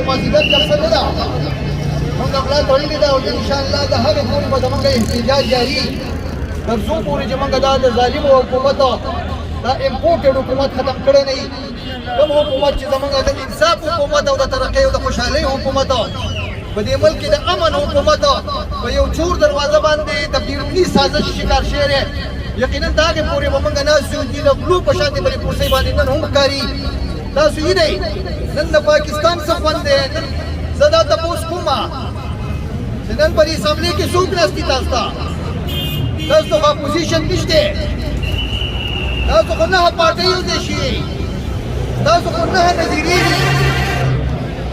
مازدیګر جلسه نه ده موږ ملا تړلې ده او انشاءالله د هغې پورې به زموږ احتجاج جاري تر څو پورې چې موږ دا د ظالمو حکومت دا امپورټډ حکومت ختم کړی نه وي کوم حکومت چې زموږ د انصاف حکومت او د ترقۍ او د خوشحالۍ حکومت په دې ملک کې د امن حکومت په یو چور دروازه باندې د بیروني سازش شکار شوی دی یقینا د هغې پورې به موږ ناست یو د غلو په شان د بلې کرسۍ باندې نن هم ښکاري تاسو یې دی نن د پاکستان څه خوند دی نن زه دا تپوس کوم چې نن په دې اسامبلې کې څوک ناست دي تاسو ته تاسو ته اپوزیشن نشته تاسو خو نه پارټۍ یوځای شي تاسو خو نه نظریې دي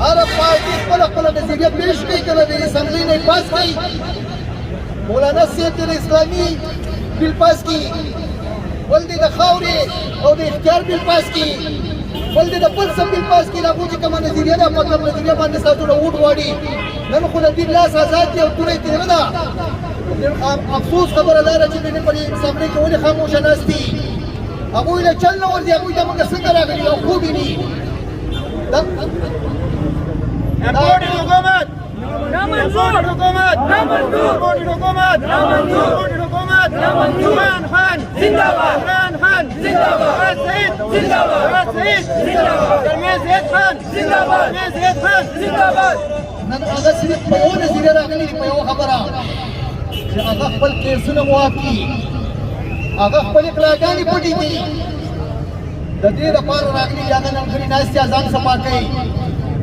هره پارټي خپله نظریه پیش کوي کله د اسامبلې نه یې پاس کوي مولانا صاحب د اسلامي بل پاس کوي بل دی د خاورې او د اختیار بل پاس کوي بل دی د بل څه بل پاس کوي د هغو چې کومه نظریه ده په کوم نظریه باندې ستاسو نه ووټ غواړي نن خو د دې لاس آزاد دی او توره یې تېره ده افسوس خبره دا ده چې دوی په دې اسامبلې کې ولې خاموشه ناست دي هغوی له چل نه ورځي هغوی ته موږ څنګه راغلي او خوب ویني امپورټډ حکومت امپورټډ حکومت امپورټډ حکومت امپورټډ حکومت عمران خان زنده‌باد عمران خان زنده‌باد سعید زنده‌باد سعید زنده‌باد جرمین زید خان زنده‌باد جرمین زید خان زنده‌باد نن هغه صرف په یوه نظریه راغلي دي په یوه خبره چې هغه خپل کیسونه معاف کړي هغه خپلې غلاګانې پټې کړي د دې لپاره راغلي چې هغه نن غړي ناستې ځان صفا کوي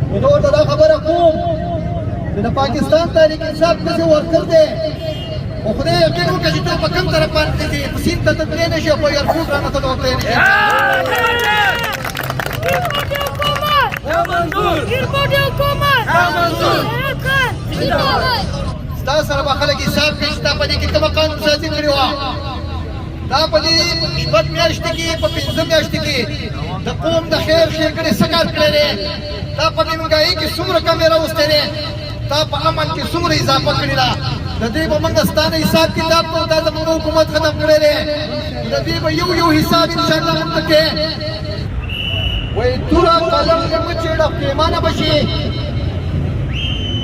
نو زه ورته دا خبره کوم چې د پاکستان تحریک انصاف پسې ورکر دی خو خدای یقین وکړه چې ته په کوم طرف باندې ځې په سیند ته ته تللی نه شې او په ایرپورټ رانه ته ورتلی نه شې ستا سره به خلک حساب کوي چې تا په دې کې کومه قانون سازي کړې وه دا په دې شپږ میاشتې کې په پنځه میاشتې کې د قوم د خیر ښېګڼې څه کار کړی دی تا په نیمګاهي کې څومره کمې راوستی دی تا په امن کې څومره اضافه کړې ده د دې به موږ ستا نه حساب کتاب کوو دا زموږ حکومت ختم کړی دی د دې به یو حساب انشاءالله موږ ته کوې وایي توره قلم یې مه چېړه پښېمانه به شي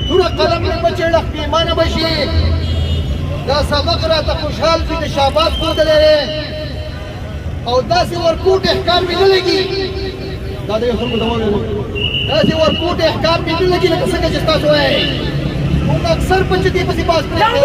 توره قلم یې مه چېړه پښېمانه به شي دا سبق راته خوشحال شي د شهباز ښودلی دی او داسې ورکوټ احکام مې نه لګي دا د یو خلکو ته وویلو داسې ورکوټ احکام مې نه لګي لکه څنګه چې تاسو وایئ موږ اکثر په چتې پسې باز پرېږدو